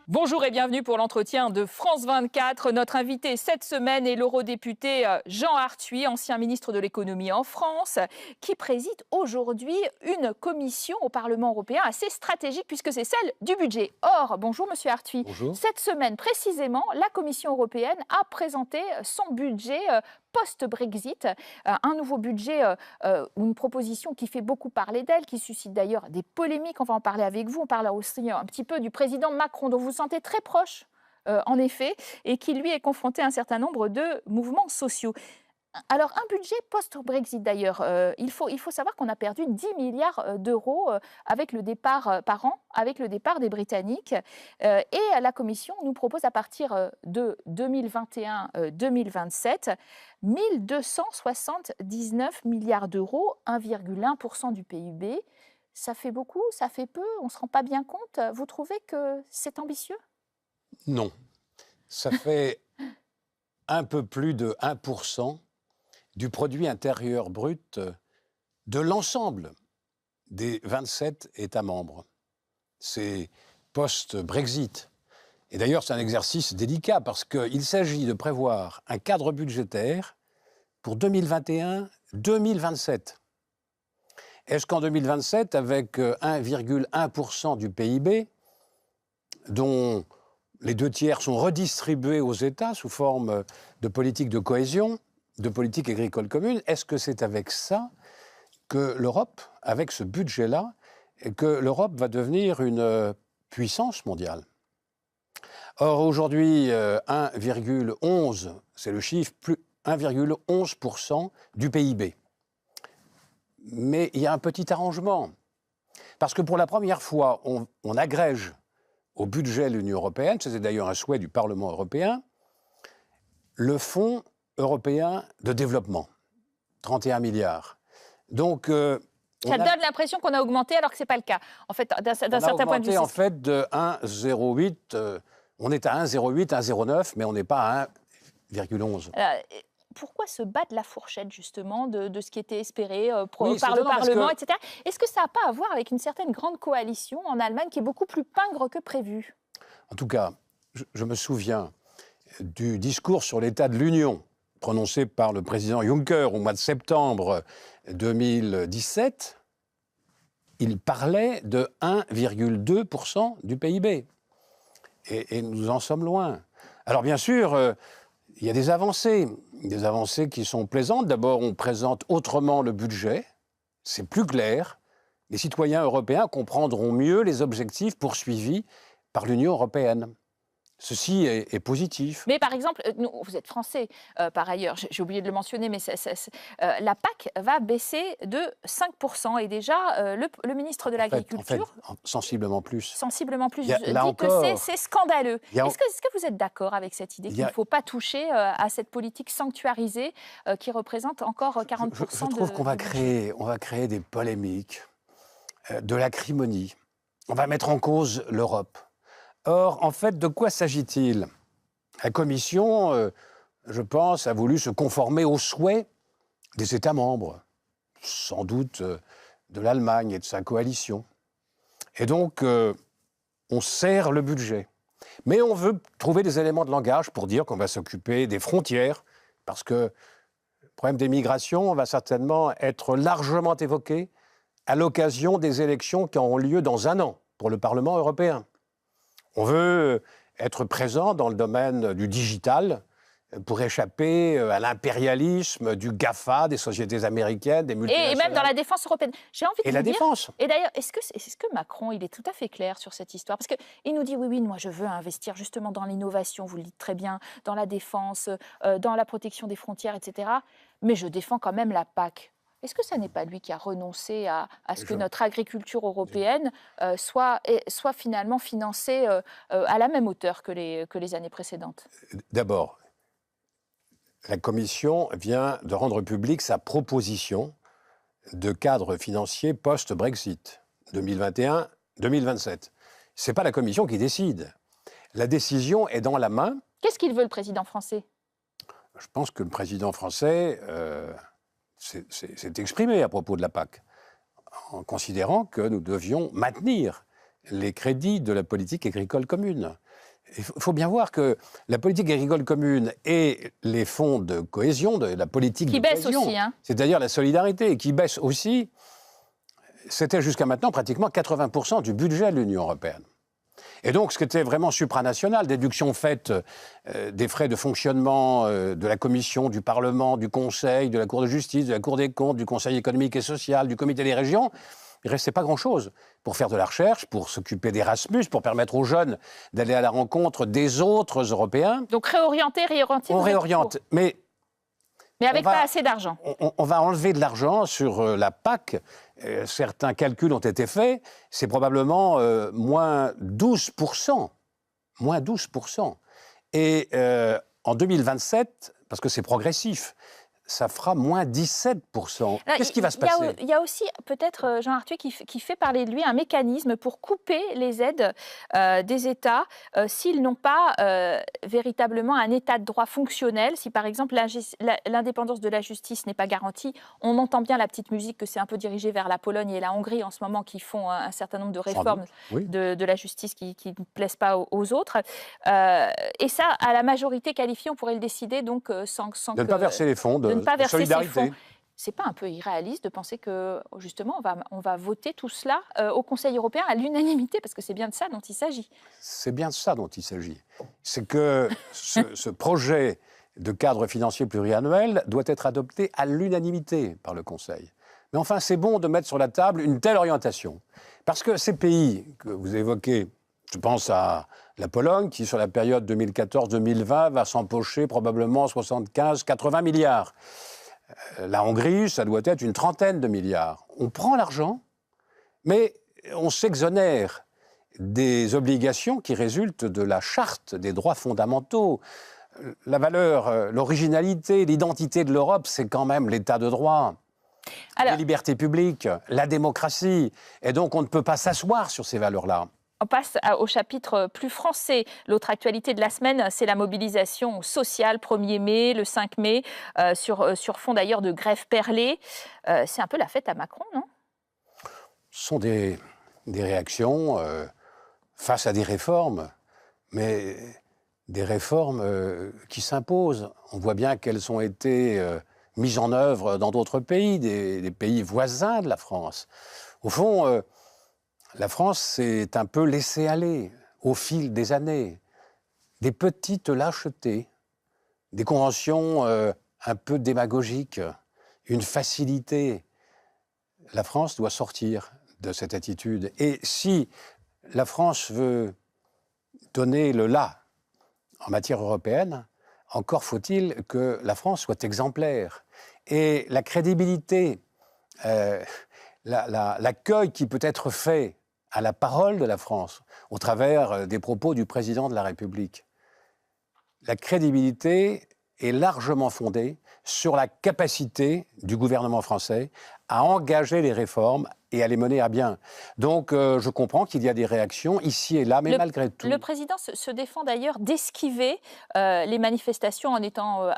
Bonjour et bienvenue pour l'entretien de France 24. Notre invité cette semaine est l'eurodéputé Jean Arthuis, ancien ministre de l'économie en France, qui préside aujourd'hui une commission au Parlement européen assez stratégique puisque c'est celle du budget. Or, bonjour Monsieur Arthuis. Bonjour. Cette semaine précisément, la Commission européenne a présenté son budget post-Brexit, un nouveau budget ou une proposition qui fait beaucoup parler d'elle, qui suscite d'ailleurs des polémiques. On va en parler avec vous. On parle aussi un petit peu du président Macron, dont vous vous sentez très proche, en effet, et qui, lui, est confronté à un certain nombre de mouvements sociaux. Alors, un budget post-Brexit, d'ailleurs, il faut savoir qu'on a perdu 10 milliards d'euros avec le départ par an, avec le départ des Britanniques. Et la Commission nous propose à partir de 2021-2027 1 279 milliards d'euros, 1,1% du PIB. Ça fait beaucoup, ça fait peu, on ne se rend pas bien compte. Vous trouvez que c'est ambitieux ? Non. Ça fait un peu plus de 1% du produit intérieur brut de l'ensemble des 27 États membres. C'est post-Brexit. Et d'ailleurs, c'est un exercice délicat parce qu'il s'agit de prévoir un cadre budgétaire pour 2021-2027. Est-ce qu'en 2027, avec 1,1% du PIB, dont les 2/3 sont redistribués aux États sous forme de politique de cohésion, de politique agricole commune, est-ce que c'est avec ça que l'Europe, avec ce budget-là, que l'Europe va devenir une puissance mondiale ? Or, aujourd'hui, 1,11, c'est le chiffre, plus 1,11% du PIB. Mais il y a un petit arrangement. Parce que pour la première fois, on agrège au budget de l'Union européenne, c'était d'ailleurs un souhait du Parlement européen, le Fonds européen de développement, 31 milliards. Donc, ça donne l'impression qu'on a augmenté alors que ce n'est pas le cas. En fait, d'un certain point de vue. On a augmenté en fait de 1,08, on est à 1,08, 1,09, mais on n'est pas à 1,11. Pourquoi se battre la fourchette, justement, de ce qui était espéré Oui, par le Parlement, etc. Est-ce que ça n'a pas à voir avec une certaine grande coalition en Allemagne qui est beaucoup plus pingre que prévu ? En tout cas, je me souviens du discours sur l'état de l'Union prononcé par le président Juncker au mois de septembre 2017. Il parlait de 1,2% du PIB. Et nous en sommes loin. Alors bien sûr, il y a des avancées qui sont plaisantes. D'abord, on présente autrement le budget, c'est plus clair. Les citoyens européens comprendront mieux les objectifs poursuivis par l'Union européenne. Ceci est positif. Mais par exemple, vous êtes français par ailleurs, j'ai oublié de le mentionner, mais la PAC va baisser de 5%. Et déjà, le ministre de l'Agriculture... En fait, sensiblement plus. Sensiblement plus. Là Dites encore, que c'est scandaleux. Est-ce que vous êtes d'accord avec cette idée qu'il ne faut pas toucher à cette politique sanctuarisée qui représente encore 40% Je trouve qu'on va créer des polémiques, de l'acrimonie. On va mettre en cause l'Europe. Or, en fait, de quoi s'agit-il ? La Commission, je pense, a voulu se conformer aux souhaits des États membres, sans doute de l'Allemagne et de sa coalition. Et donc, on serre le budget. Mais on veut trouver des éléments de langage pour dire qu'on va s'occuper des frontières, parce que le problème des migrations va certainement être largement évoqué à l'occasion des élections qui auront lieu dans 1 an pour le Parlement européen. On veut être présent dans le domaine du digital pour échapper à l'impérialisme du GAFA, des sociétés américaines, des multinationales. Et même dans la défense européenne. J'ai envie de la dire, défense. Et d'ailleurs, est-ce que Macron, il est tout à fait clair sur cette histoire ? Parce qu'il nous dit, oui, moi je veux investir justement dans l'innovation, vous le dites très bien, dans la défense, dans la protection des frontières, etc. Mais je défends quand même la PAC. Est-ce que ça n'est pas lui qui a renoncé à ce que notre agriculture européenne soit finalement financée à la même hauteur que les années précédentes ? D'abord, la Commission vient de rendre publique sa proposition de cadre financier post-Brexit, 2021-2027. Ce n'est pas la Commission qui décide. La décision est dans la main. Qu'est-ce qu'il veut, le président français ? Je pense que le président français s'est exprimé à propos de la PAC, en considérant que nous devions maintenir les crédits de la politique agricole commune. Il faut bien voir que la politique agricole commune et les fonds de cohésion, de la politique Qui de baisse cohésion, aussi, hein. c'est-à-dire la solidarité, qui baisse aussi, c'était jusqu'à maintenant pratiquement 80% du budget de l'Union européenne. Et donc, ce qui était vraiment supranational, déduction faite des frais de fonctionnement de la Commission, du Parlement, du Conseil, de la Cour de justice, de la Cour des comptes, du Conseil économique et social, du Comité des régions, il ne restait pas grand-chose pour faire de la recherche, pour s'occuper d'Erasmus, pour permettre aux jeunes d'aller à la rencontre des autres Européens. Donc réorienter. On réoriente, mais avec pas assez d'argent. on va enlever de l'argent sur la PAC. Certains calculs ont été faits. C'est probablement moins 12%. Moins 12%. Et en 2027, parce que c'est progressif, ça fera moins 17%. Qu'est-ce qui va se passer? Il y a aussi peut-être, Jean Arthuis, qui fait parler de lui un mécanisme pour couper les aides des États s'ils n'ont pas véritablement un État de droit fonctionnel. Si par exemple l'indépendance de la justice n'est pas garantie, on entend bien la petite musique que c'est un peu dirigé vers la Pologne et la Hongrie en ce moment qui font un certain nombre de réformes de la justice qui ne plaisent pas aux autres. Et ça, à la majorité qualifiée, on pourrait le décider donc sans de ne pas verser les fonds de pas verser solidarité. Ces fonds. C'est pas un peu irréaliste de penser que, justement, on va voter tout cela au Conseil européen à l'unanimité, parce que c'est bien de ça dont il s'agit. C'est bien de ça dont il s'agit. C'est que ce projet de cadre financier pluriannuel doit être adopté à l'unanimité par le Conseil. Mais enfin, c'est bon de mettre sur la table une telle orientation. Parce que ces pays que vous évoquez, je pense à la Pologne, qui sur la période 2014-2020 va s'empocher probablement 75-80 milliards. La Hongrie, ça doit être une trentaine de milliards. On prend l'argent, mais on s'exonère des obligations qui résultent de la charte des droits fondamentaux. La valeur, l'originalité, l'identité de l'Europe, c'est quand même l'état de droit. Les libertés publiques, la démocratie. Et donc, on ne peut pas s'asseoir sur ces valeurs-là. On passe au chapitre plus français. L'autre actualité de la semaine, c'est la mobilisation sociale, 1er mai, le 5 mai, sur fond d'ailleurs de grève perlée. C'est un peu la fête à Macron, non? Ce sont des réactions face à des réformes, mais des réformes qui s'imposent. On voit bien qu'elles ont été mises en œuvre dans d'autres pays, des pays voisins de la France. Au fond, la France s'est un peu laissée aller au fil des années. Des petites lâchetés, des conventions un peu démagogiques, une facilité. La France doit sortir de cette attitude. Et si la France veut donner le là en matière européenne, encore faut-il que la France soit exemplaire. Et la crédibilité, l'accueil qui peut être fait à la parole de la France, au travers des propos du président de la République. La crédibilité est largement fondée sur la capacité du gouvernement français à engager les réformes et à les mener à bien. Donc, je comprends qu'il y a des réactions ici et là, mais malgré tout... Le président se défend d'ailleurs d'esquiver les manifestations en étant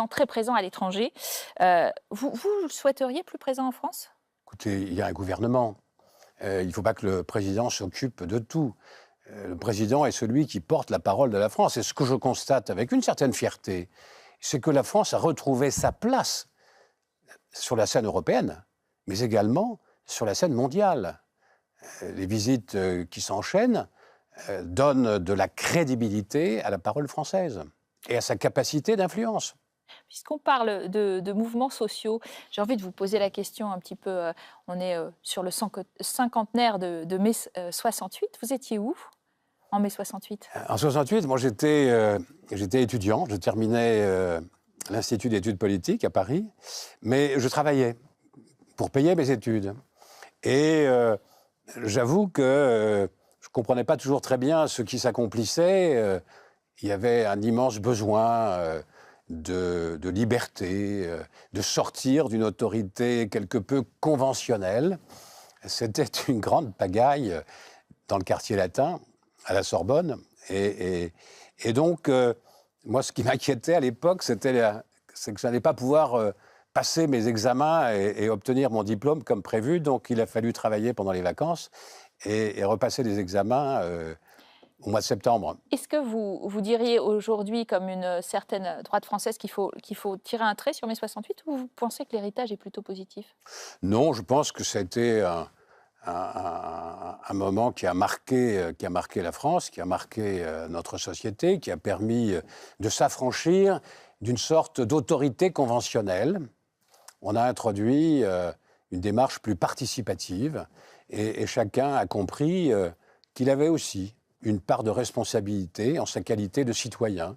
très présent à l'étranger. Vous souhaiteriez plus présent en France? Écoutez, il y a un gouvernement. Il ne faut pas que le président s'occupe de tout. Le président est celui qui porte la parole de la France. Et ce que je constate avec une certaine fierté, c'est que la France a retrouvé sa place sur la scène européenne, mais également sur la scène mondiale. Les visites qui s'enchaînent donnent de la crédibilité à la parole française et à sa capacité d'influence. Puisqu'on parle de mouvements sociaux, j'ai envie de vous poser la question un petit peu. On est sur le cinquantenaire de mai 68. Vous étiez où en mai 68? En 68, moi j'étais étudiant. Je terminais l'Institut d'études politiques à Paris, mais je travaillais pour payer mes études. Et j'avoue que je ne comprenais pas toujours très bien ce qui s'accomplissait. Il y avait un immense besoin de liberté, de sortir d'une autorité quelque peu conventionnelle. C'était une grande pagaille dans le quartier latin, à la Sorbonne. Et donc, moi, ce qui m'inquiétait à l'époque, c'est que je n'allais pas pouvoir passer mes examens et obtenir mon diplôme comme prévu. Donc, il a fallu travailler pendant les vacances et repasser des examens au mois de septembre. Est-ce que vous diriez aujourd'hui, comme une certaine droite française, qu'il faut tirer un trait sur mai 68, ou vous pensez que l'héritage est plutôt positif? Non, je pense que c'était un moment qui a marqué la France, qui a marqué notre société, qui a permis de s'affranchir d'une sorte d'autorité conventionnelle. On a introduit une démarche plus participative et chacun a compris qu'il avait aussi une part de responsabilité en sa qualité de citoyen.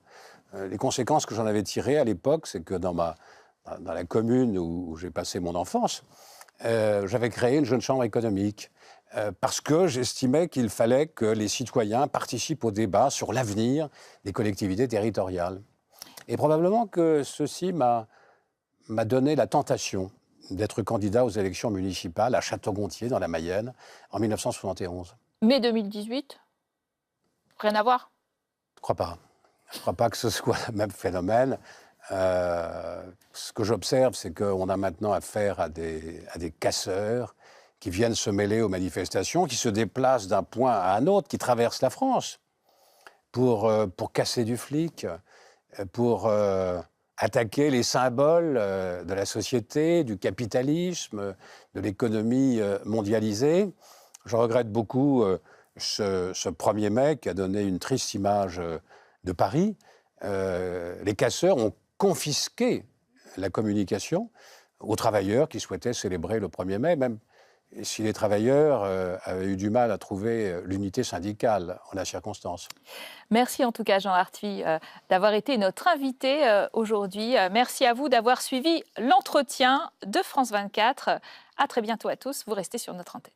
Les conséquences que j'en avais tirées à l'époque, c'est que dans la commune où j'ai passé mon enfance, j'avais créé une jeune chambre économique parce que j'estimais qu'il fallait que les citoyens participent au débat sur l'avenir des collectivités territoriales. Et probablement que ceci m'a donné la tentation d'être candidat aux élections municipales à Château-Gontier, dans la Mayenne, en 1971. Mai 2018 ? Rien à voir? Je ne crois pas. Je ne crois pas que ce soit le même phénomène. Ce que j'observe, c'est qu'on a maintenant affaire à des casseurs qui viennent se mêler aux manifestations, qui se déplacent d'un point à un autre, qui traversent la France pour casser du flic, pour attaquer les symboles de la société, du capitalisme, de l'économie mondialisée. Je regrette beaucoup ce 1er mai qui a donné une triste image de Paris. Les casseurs ont confisqué la communication aux travailleurs qui souhaitaient célébrer le 1er mai, même si les travailleurs avaient eu du mal à trouver l'unité syndicale en la circonstance. Merci en tout cas, Jean Arthuis, d'avoir été notre invité aujourd'hui. Merci à vous d'avoir suivi l'entretien de France 24. À très bientôt à tous. Vous restez sur notre antenne.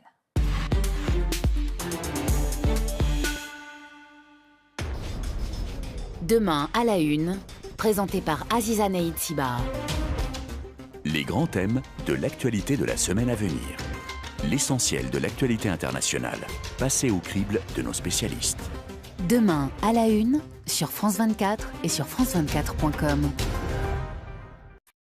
Demain à la une, présenté par Aziza Naïd Sibar. Les grands thèmes de l'actualité de la semaine à venir. L'essentiel de l'actualité internationale, passé au crible de nos spécialistes. Demain à la une, sur France 24 et sur France24.com.